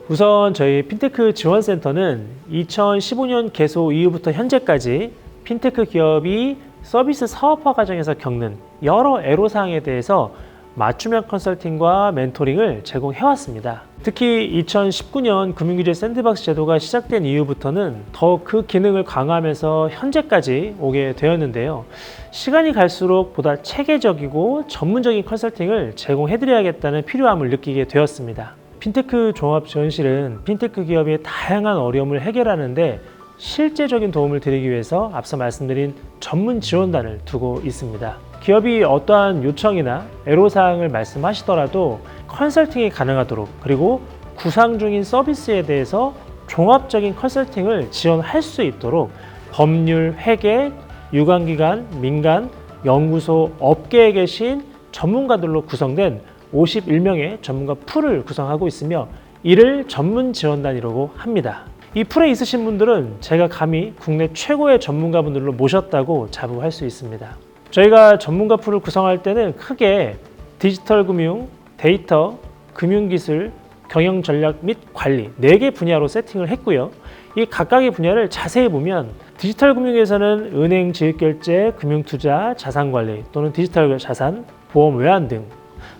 우선 저희 핀테크 지원센터는 2015년 개소 이후부터 현재까지 핀테크 기업이 서비스 사업화 과정에서 겪는 여러 애로사항에 대해서 맞춤형 컨설팅과 멘토링을 제공해왔습니다. 특히 2019년 금융규제 샌드박스 제도가 시작된 이후부터는 더욱 그 기능을 강화하면서 현재까지 오게 되었는데요. 시간이 갈수록 보다 체계적이고 전문적인 컨설팅을 제공해드려야겠다는 필요함을 느끼게 되었습니다. 핀테크 종합지원실은 핀테크 기업의 다양한 어려움을 해결하는데 실제적인 도움을 드리기 위해서 앞서 말씀드린 전문 지원단을 두고 있습니다. 기업이 어떠한 요청이나 애로사항을 말씀하시더라도 컨설팅이 가능하도록, 그리고 구상 중인 서비스에 대해서 종합적인 컨설팅을 지원할 수 있도록 법률, 회계, 유관기관, 민간, 연구소, 업계에 계신 전문가들로 구성된 51명의 전문가 풀을 구성하고 있으며 이를 전문 지원단이라고 합니다. 이 풀에 있으신 분들은 제가 감히 국내 최고의 전문가분들로 모셨다고 자부할 수 있습니다. 저희가 전문가 풀을 구성할 때는 크게 디지털 금융, 데이터, 금융기술, 경영전략 및 관리 4개 분야로 세팅을 했고요. 이 각각의 분야를 자세히 보면 디지털 금융에서는 은행 지급결제, 금융투자, 자산관리 또는 디지털 자산, 보험 외환 등,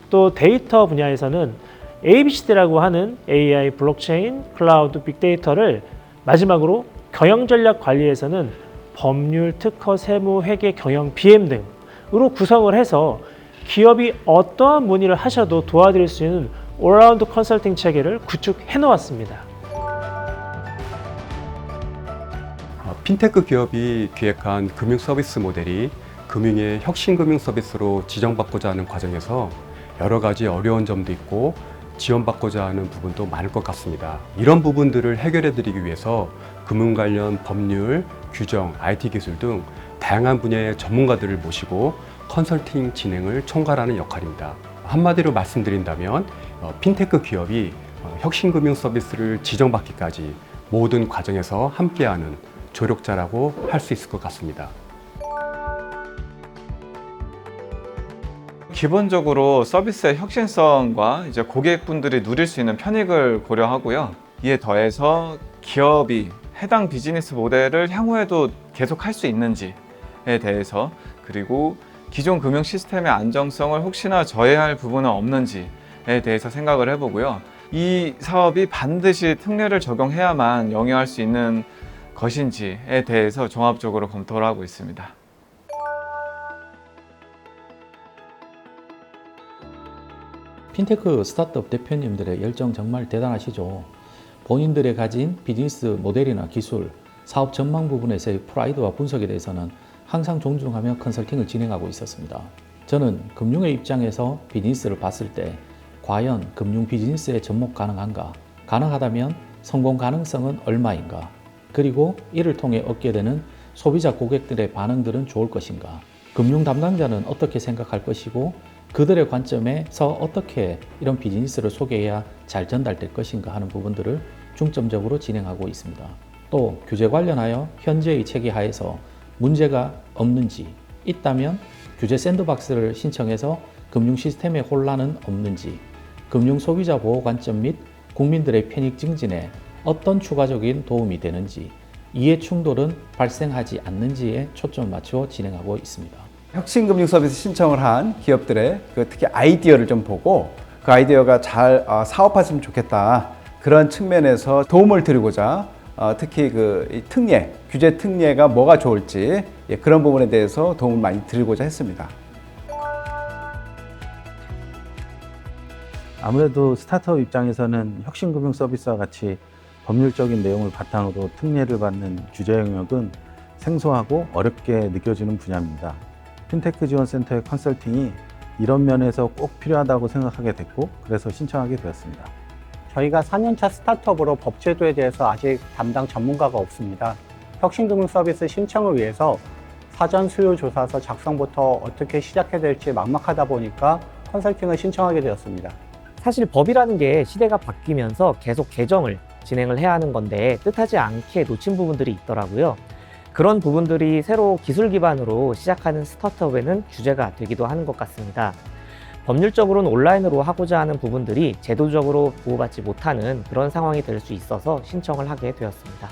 또 데이터 분야에서는 ABCD라고 하는 AI, 블록체인, 클라우드, 빅데이터를, 마지막으로 경영전략 관리에서는 법률, 특허, 세무, 회계, 경영, BM 등으로 구성을 해서 기업이 어떠한 문의를 하셔도 도와드릴 수 있는 올라운드 컨설팅 체계를 구축해 놓았습니다. 핀테크 기업이 기획한 금융 서비스 모델이 금융의 혁신 금융 서비스로 지정받고자 하는 과정에서 여러 가지 어려운 점도 있고 지원받고자 하는 부분도 많을 것 같습니다. 이런 부분들을 해결해 드리기 위해서 금융 관련 법률, 규정, IT 기술 등 다양한 분야의 전문가들을 모시고 컨설팅 진행을 총괄하는 역할입니다. 한마디로 말씀드린다면 핀테크 기업이 혁신 금융 서비스를 지정받기까지 모든 과정에서 함께하는 조력자라고 할 수 있을 것 같습니다. 기본적으로 서비스의 혁신성과 이제 고객분들이 누릴 수 있는 편익을 고려하고요. 이에 더해서 기업이 해당 비즈니스 모델을 향후에도 계속 할 수 있는지에 대해서, 그리고 기존 금융 시스템의 안정성을 혹시나 저해할 부분은 없는지에 대해서 생각을 해보고요. 이 사업이 반드시 특례를 적용해야만 영위할 수 있는 것인지에 대해서 종합적으로 검토를 하고 있습니다. 핀테크 스타트업 대표님들의 열정 정말 대단하시죠. 본인들의 가진 비즈니스 모델이나 기술, 사업 전망 부분에서의 프라이드와 분석에 대해서는 항상 존중하며 컨설팅을 진행하고 있었습니다. 저는 금융의 입장에서 비즈니스를 봤을 때 과연 금융 비즈니스에 접목 가능한가? 가능하다면 성공 가능성은 얼마인가? 그리고 이를 통해 얻게 되는 소비자 고객들의 반응들은 좋을 것인가? 금융 담당자는 어떻게 생각할 것이고 그들의 관점에서 어떻게 이런 비즈니스를 소개해야 잘 전달될 것인가 하는 부분들을 중점적으로 진행하고 있습니다. 또 규제 관련하여 현재의 체계 하에서 문제가 없는지, 있다면 규제 샌드박스를 신청해서 금융 시스템의 혼란은 없는지, 금융 소비자 보호 관점 및 국민들의 편익 증진에 어떤 추가적인 도움이 되는지, 이해 충돌은 발생하지 않는지에 초점을 맞추어 진행하고 있습니다. 혁신금융 서비스 신청을 한 기업들의 특히 아이디어를 좀 보고 그 아이디어가 잘 사업화했으면 좋겠다, 그런 측면에서 도움을 드리고자 특히 이 특례, 규제 특례가 뭐가 좋을지 그런 부분에 대해서 도움을 많이 드리고자 했습니다. 아무래도 스타트업 입장에서는 혁신금융 서비스와 같이 법률적인 내용을 바탕으로 특례를 받는 규제 영역은 생소하고 어렵게 느껴지는 분야입니다. 핀테크 지원센터의 컨설팅이 이런 면에서 꼭 필요하다고 생각하게 됐고, 그래서 신청하게 되었습니다. 저희가 4년차 스타트업으로 법제도에 대해서 아직 담당 전문가가 없습니다. 혁신금융 서비스 신청을 위해서 사전 수요 조사서 작성부터 어떻게 시작해야 될지 막막하다 보니까 컨설팅을 신청하게 되었습니다. 사실 법이라는 게 시대가 바뀌면서 계속 개정을 진행을 해야 하는 건데 뜻하지 않게 놓친 부분들이 있더라고요. 그런 부분들이 새로 기술 기반으로 시작하는 스타트업에는 규제가 되기도 하는 것 같습니다. 법률적으로는 온라인으로 하고자 하는 부분들이 제도적으로 보호받지 못하는 그런 상황이 될 수 있어서 신청을 하게 되었습니다.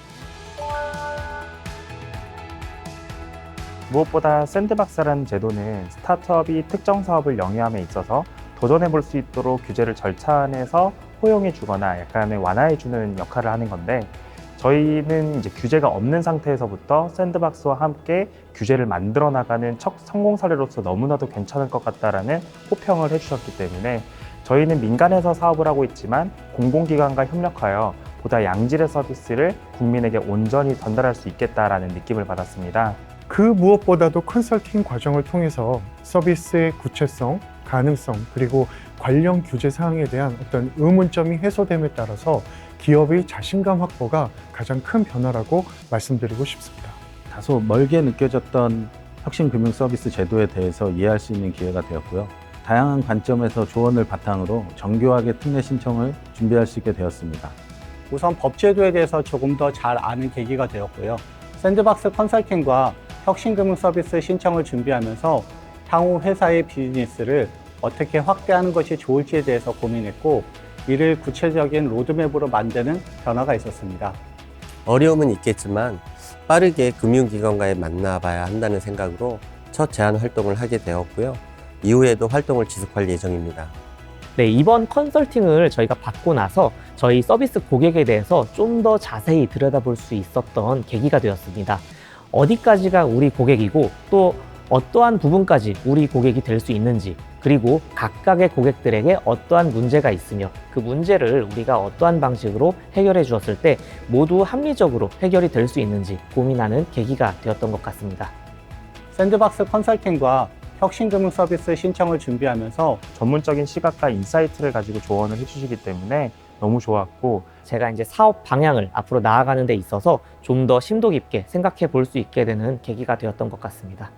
무엇보다 샌드박스라는 제도는 스타트업이 특정 사업을 영위함에 있어서 도전해 볼 수 있도록 규제를 절차안에서 포용해 주거나 약간의 완화해 주는 역할을 하는 건데, 저희는 이제 규제가 없는 상태에서부터 샌드박스와 함께 규제를 만들어 나가는 첫 성공 사례로서 너무나도 괜찮을 것 같다라는 호평을 해주셨기 때문에 저희는 민간에서 사업을 하고 있지만 공공기관과 협력하여 보다 양질의 서비스를 국민에게 온전히 전달할 수 있겠다라는 느낌을 받았습니다. 그 무엇보다도 컨설팅 과정을 통해서 서비스의 구체성, 가능성, 그리고 관련 규제 사항에 대한 어떤 의문점이 해소됨에 따라서 기업의 자신감 확보가 가장 큰 변화라고 말씀드리고 싶습니다. 다소 멀게 느껴졌던 혁신금융 서비스 제도에 대해서 이해할 수 있는 기회가 되었고요. 다양한 관점에서 조언을 바탕으로 정교하게 특례 신청을 준비할 수 있게 되었습니다. 우선 법제도에 대해서 조금 더 잘 아는 계기가 되었고요. 샌드박스 컨설팅과 혁신금융 서비스 신청을 준비하면서 향후 회사의 비즈니스를 어떻게 확대하는 것이 좋을지에 대해서 고민했고, 이를 구체적인 로드맵으로 만드는 변화가 있었습니다. 어려움은 있겠지만 빠르게 금융기관과에 만나봐야 한다는 생각으로 첫 제안 활동을 하게 되었고요. 이후에도 활동을 지속할 예정입니다. 네, 이번 컨설팅을 저희가 받고 나서 저희 서비스 고객에 대해서 좀 더 자세히 들여다볼 수 있었던 계기가 되었습니다. 어디까지가 우리 고객이고 또 어떠한 부분까지 우리 고객이 될 수 있는지, 그리고 각각의 고객들에게 어떠한 문제가 있으며 그 문제를 우리가 어떠한 방식으로 해결해 주었을 때 모두 합리적으로 해결이 될 수 있는지 고민하는 계기가 되었던 것 같습니다. 샌드박스 컨설팅과 혁신금융 서비스 신청을 준비하면서 전문적인 시각과 인사이트를 가지고 조언을 해주시기 때문에 너무 좋았고, 제가 이제 사업 방향을 앞으로 나아가는 데 있어서 좀 더 심도 깊게 생각해 볼 수 있게 되는 계기가 되었던 것 같습니다.